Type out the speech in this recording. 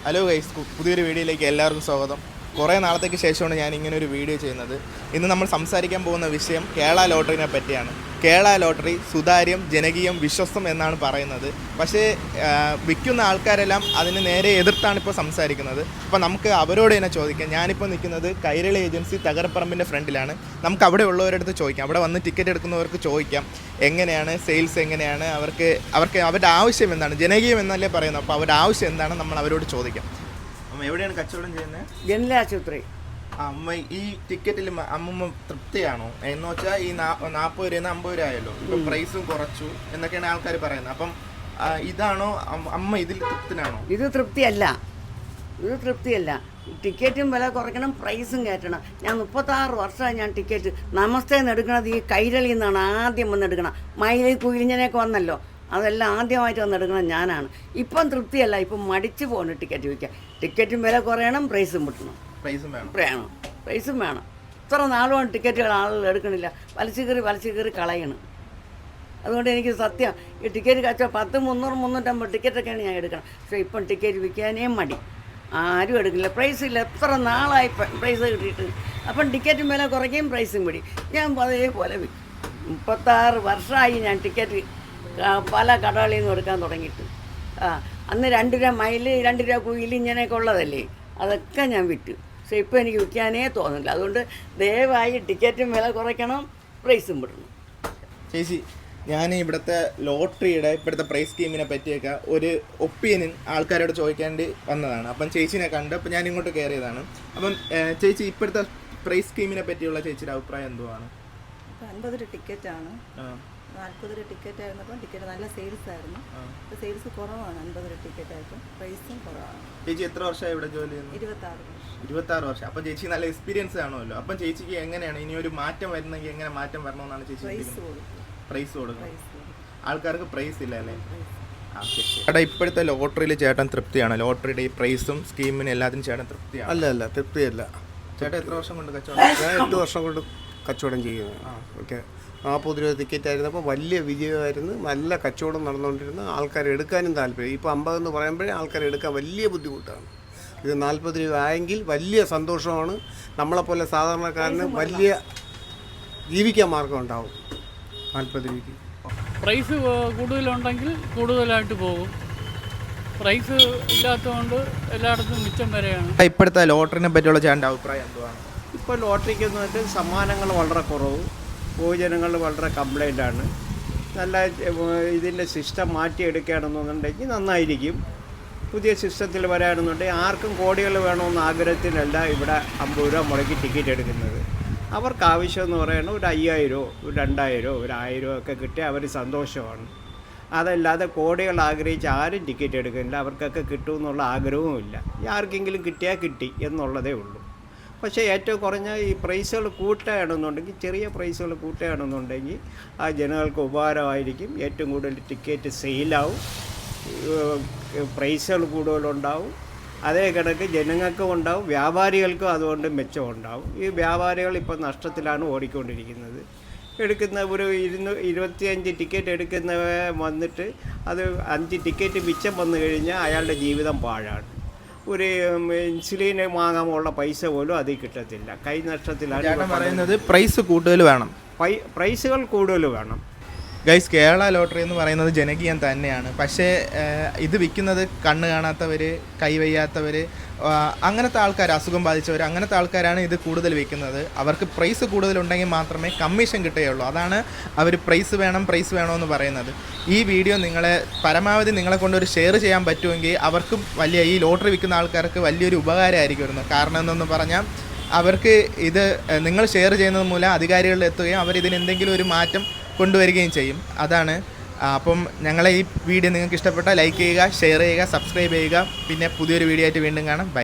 Hello guys, പുതിയൊരു വീഡിയോയിലേക്ക് എല്ലാവർക്കും സ്വാഗതം. കുറേ നാളത്തേക്ക് ശേഷമാണ് ഞാൻ ഇങ്ങനെ ഒരു വീഡിയോ ചെയ്യുന്നത്. ഇന്ന് നമ്മൾ സംസാരിക്കാൻ പോകുന്ന വിഷയം കേരള ലോട്ടറിനെ പറ്റിയാണ്. കേരള ലോട്ടറി സുതാര്യം, ജനകീയം, വിശ്വസ്തം എന്നാണ് പറയുന്നത്. പക്ഷേ വിൽക്കുന്ന ആൾക്കാരെല്ലാം അതിന് നേരെ എതിർത്താണ് ഇപ്പോൾ സംസാരിക്കുന്നത്. അപ്പോൾ നമുക്ക് അവരോട് തന്നെ ചോദിക്കാം. ഞാനിപ്പോൾ നിൽക്കുന്നത് കൈരളി ഏജൻസി തകരപ്പറമ്പിൻ്റെ ഫ്രണ്ടിലാണ്. നമുക്ക് അവിടെ ഉള്ളവരടുത്ത് ചോദിക്കാം, അവിടെ വന്ന് ടിക്കറ്റ് എടുക്കുന്നവർക്ക് ചോദിക്കാം എങ്ങനെയാണ് സെയിൽസ്, എങ്ങനെയാണ് അവർക്ക് അവരുടെ ആവശ്യം എന്താണ്. ജനകീയം എന്നല്ലേ പറയുന്നത്. അപ്പോൾ അവരുടെ ആവശ്യം എന്താണ് നമ്മൾ അവരോട് ചോദിക്കാം. അമ്മ എവിടെയാണ് കച്ചവടം ചെയ്യുന്നത്? ജനറൽ ആശുപത്രി. അമ്മ ഈ ടിക്കറ്റിൽ അമ്മമ്മ തൃപ്തിയാണോ? എന്ന് വെച്ചാൽ ഈ 40 രൂപ 50 രൂപ ആയല്ലോ, ഇപ്പം പ്രൈസും കുറച്ചു എന്നൊക്കെയാണ് ആൾക്കാർ പറയുന്നത്. അപ്പം ഇതാണോ അമ്മ ഇതിൽ തൃപ്തനാണോ? ഇത് തൃപ്തിയല്ല. ടിക്കറ്റും വില കുറയ്ക്കണം, പ്രൈസും കയറ്റണം. ഞാൻ 36 വർഷമായി ഞാൻ ടിക്കറ്റ് നമസ്തേന്ന് എടുക്കണത് ഈ കൈരളിയിൽ നിന്നാണ് ആദ്യം വന്നെടുക്കണം. മയിലിൽ കുയിലിഞ്ഞനൊക്കെ വന്നല്ലോ, അതെല്ലാം ആദ്യമായിട്ട് വന്നെടുക്കണം ഞാനാണ്. ഇപ്പം തൃപ്തിയല്ല, ഇപ്പം മടിച്ചു പോകുന്നു ടിക്കറ്റ് വിൽക്കാൻ. ടിക്കറ്റും വില കുറയണം, പ്രൈസും കിട്ടണം. പ്രൈസും വേണം. ഇത്ര നാളുമാണ് ടിക്കറ്റുകൾ ആളുകൾ എടുക്കണില്ല, വലിച്ചു കയറി കളയണം. അതുകൊണ്ട് എനിക്ക് സത്യം ഈ ടിക്കറ്റ് കച്ചവടം 10, 300, 350 ടിക്കറ്റൊക്കെയാണ് ഞാൻ എടുക്കണം. പക്ഷേ ഇപ്പം ടിക്കറ്റ് വിൽക്കാനേ മടി, ആരും എടുക്കില്ല. പ്രൈസില്ല, എത്ര നാളായി പ്രൈസ് കിട്ടിയിട്ട്. അപ്പം ടിക്കറ്റും വില കുറയ്ക്കുകയും പ്രൈസും പിടി. ഞാൻ അതേപോലെ വിൽക്കും. 36 വർഷമായി ഞാൻ ടിക്കറ്റ് പല കടകളിൽ നിന്നും എടുക്കാൻ തുടങ്ങിയിട്ട്. അന്ന് 2 രൂപ മൈല്, 2 രൂപ കുയിൽ, ഇങ്ങനെയൊക്കെ ഉള്ളതല്ലേ, അതൊക്കെ ഞാൻ വിറ്റു. പക്ഷേ ഇപ്പോൾ എനിക്ക് വിൽക്കാനേ തോന്നില്ല. അതുകൊണ്ട് ദയവായി ടിക്കറ്റും വില കുറയ്ക്കണം, പ്രൈസും വിടണം. ചേച്ചി, ഞാൻ ഇവിടുത്തെ ലോട്ടറിയുടെ ഇപ്പോഴത്തെ പ്രൈസ് സ്കീമിനെ പറ്റിയൊക്കെ ഒരു ഒപ്പീനിയൻ ആൾക്കാരോട് ചോദിക്കാണ്ട് വന്നതാണ്. അപ്പം ചേച്ചിനെ കണ്ട് അപ്പം ഞാൻ ഇങ്ങോട്ട് കയറിയതാണ്. അപ്പം ചേച്ചി, ഇപ്പോഴത്തെ പ്രൈസ് സ്കീമിനെ പറ്റിയുള്ള ചേച്ചിയുടെ അഭിപ്രായം എന്തുവാണ്? 50 രൂപ ടിക്കറ്റാണ്. 40 രൂപ ടിക്കറ്റ് ആയിരുന്നപ്പോൾ ടിക്കറ്റ് നല്ല സെയിൽസ് ആയിരുന്നു. ഇപ്പോൾ സെയിൽസ് കുറവാണ്. 50 രൂപ ടിക്കറ്റ് ആയപ്പോൾ പ്രൈസും കുറവാണ്. ചേച്ചി എത്ര വർഷമായി ഇവിടെ ജോലി ചെയ്യുന്നത്? 26 വർഷം. അപ്പം ചേച്ചി നല്ല എക്സ്പീരിയൻസ് ആണല്ലോ. അപ്പം ചേച്ചിക്ക് എങ്ങനെയാണ് ഇനി ഒരു മാറ്റം വരുന്നെങ്കിൽ എങ്ങനെ മാറ്റം വരണമെന്നാണ് ചേച്ചി? പ്രൈസ് കൊടുക്കണം. ആൾക്കാർക്ക് പ്രൈസ് ഇല്ല അല്ലേ? ചേട്ടാ, ഇപ്പോഴത്തെ ലോട്ടറിയിൽ ചേട്ടൻ തൃപ്തിയാണ്? ലോട്ടറിയുടെ ഈ പ്രൈസും സ്കീമിനും എല്ലാത്തിനും ചേട്ടൻ തൃപ്തിയാണ്? അല്ല, തൃപ്തിയല്ല. ചേട്ടാ എത്ര വർഷം കൊണ്ട് കച്ചവടം? ഞാൻ 8 വർഷം കൊണ്ട് കച്ചവടം ചെയ്യുന്നു. ഓക്കെ, 40 രൂപ ടിക്കറ്റ് ആയിരുന്നപ്പോൾ വലിയ വിജയമായിരുന്നു, നല്ല കച്ചവടം നടന്നുകൊണ്ടിരുന്നു. ആൾക്കാർ എടുക്കാനും താല്പര്യം. ഇപ്പോൾ 50 എന്ന് പറയുമ്പോഴേ ആൾക്കാർ എടുക്കാൻ വലിയ ബുദ്ധിമുട്ടാണ്. ഇത് 40 രൂപ ആയെങ്കിൽ വലിയ സന്തോഷമാണ്. നമ്മളെപ്പോലെ സാധാരണക്കാരന് വലിയ ജീവിക്കാൻ മാർഗം ഉണ്ടാവും 40 രൂപയ്ക്ക്. പ്രൈസ് കൂടുതലുണ്ടെങ്കിൽ കൂടുതലായിട്ട് പോകും. പ്രൈസ് ഇല്ലാത്തതുകൊണ്ട് എല്ലായിടത്തും മിച്ചം വരെയാണ്. ഇപ്പോഴത്തെ ലോട്ടറിനെ പറ്റിയുള്ള ചേട്ടൻ്റെ അഭിപ്രായം എന്തുവാണ്? ഇപ്പോൾ ലോട്ടറിക്ക് എന്ന് വെച്ചാൽ സമ്മാനങ്ങൾ വളരെ കുറവ്, പൊതുജനങ്ങൾ വളരെ കംപ്ലൈൻ്റാണ്. നല്ല ഇതിൻ്റെ സിസ്റ്റം മാറ്റിയെടുക്കുകയാണെന്നുണ്ടെങ്കിൽ നന്നായിരിക്കും. പുതിയ സിസ്റ്റത്തിൽ വരാണെന്നുണ്ടെങ്കിൽ ആർക്കും കോടികൾ വേണമെന്ന ആഗ്രഹത്തിലല്ല ഇവിടെ 50 രൂപ മുടക്കി ടിക്കറ്റ് എടുക്കുന്നത്. അവർക്ക് ആവശ്യമെന്ന് പറയുന്നത് ഒരു 5000, ഒരു 2000, ഒരു 1000 ഒക്കെ കിട്ടിയാൽ അവർ സന്തോഷമാണ്. അതല്ലാതെ കോടികൾ ആഗ്രഹിച്ച് ആരും ടിക്കറ്റ് എടുക്കുന്നില്ല. അവർക്കൊക്കെ കിട്ടുമെന്നുള്ള ആഗ്രഹവുമില്ല. ആർക്കെങ്കിലും കിട്ടിയാൽ കിട്ടി എന്നുള്ളതേ ഉള്ളൂ. പക്ഷേ ഏറ്റവും കുറഞ്ഞ ഈ പ്രൈസുകൾ കൂട്ടുകയാണെന്നുണ്ടെങ്കിൽ, ചെറിയ പ്രൈസുകൾ കൂട്ടുകയാണെന്നുണ്ടെങ്കിൽ ആ ജനങ്ങൾക്ക് ഉപകാരമായിരിക്കും. ഏറ്റവും കൂടുതൽ ടിക്കറ്റ് സെയിലാവും, പ്രൈസുകൾ കൂടുതലുണ്ടാവും. അതേ കണക്ക് ജനങ്ങൾക്കും ഉണ്ടാവും, വ്യാപാരികൾക്കും അതുകൊണ്ട് മെച്ചമുണ്ടാവും. ഈ വ്യാപാരികൾ ഇപ്പോൾ നഷ്ടത്തിലാണ് ഓടിക്കൊണ്ടിരിക്കുന്നത്. എടുക്കുന്ന ഒരു 25 ടിക്കറ്റ് എടുക്കുന്നവ വന്നിട്ട് അത് 5 ടിക്കറ്റ് മിച്ചം വന്നു കഴിഞ്ഞാൽ അയാളുടെ ജീവിതം പാഴാണ്. ഒരു ഇൻസുലിൻ വാങ്ങാനുള്ള പൈസ പോലും അതിൽ കിട്ടത്തില്ല. കൈ നഷ്ടത്തിലാണ് പറയുന്നത്. പ്രൈസ് കൂടുതൽ വേണം, പ്രൈസുകൾ കൂടുതൽ വേണം. ഗൈസ്, കേരള ലോട്ടറി എന്ന് പറയുന്നത് ജനകീയം തന്നെയാണ്. പക്ഷേ ഇത് വിൽക്കുന്നത് കണ്ണ് കാണാത്തവർ, കൈവയ്യാത്തവർ, അങ്ങനത്തെ ആൾക്കാർ, അസുഖം ബാധിച്ചവർ, അങ്ങനത്തെ ആൾക്കാരാണ് ഇത് കൂടുതൽ വിൽക്കുന്നത്. അവർക്ക് പ്രൈസ് കൂടുതലുണ്ടെങ്കിൽ മാത്രമേ കമ്മീഷൻ കിട്ടുകയുള്ളൂ. അതാണ് അവർ പ്രൈസ് വേണമെന്ന് പറയുന്നത്. ഈ വീഡിയോ പരമാവധി നിങ്ങളെ കൊണ്ടൊരു ഷെയർ ചെയ്യാൻ പറ്റുമെങ്കിൽ അവർക്കും വലിയ, ഈ ലോട്ടറി വിൽക്കുന്ന ആൾക്കാർക്ക് വലിയൊരു ഉപകാരമായിരിക്കുമായിരുന്നു. കാരണം എന്തെന്ന് പറഞ്ഞാൽ അവർക്ക് ഇത് നിങ്ങൾ ഷെയർ ചെയ്യുന്നത് മൂലം അധികാരികളിൽ എത്തുകയും അവരിതിന് എന്തെങ്കിലും ഒരു മാറ്റം കൊണ്ടുവരികയും ചെയ്യും. അതാണ്. അപ്പം ഞങ്ങളെ ഈ വീഡിയോ നിങ്ങൾക്ക് ഇഷ്ടപ്പെട്ടാൽ ലൈക്ക് ചെയ്യുക, ഷെയർ ചെയ്യുക, സബ്സ്ക്രൈബ് ചെയ്യുക. പിന്നെ പുതിയൊരു വീഡിയോ ആയിട്ട് വീണ്ടും കാണാം. ബൈ.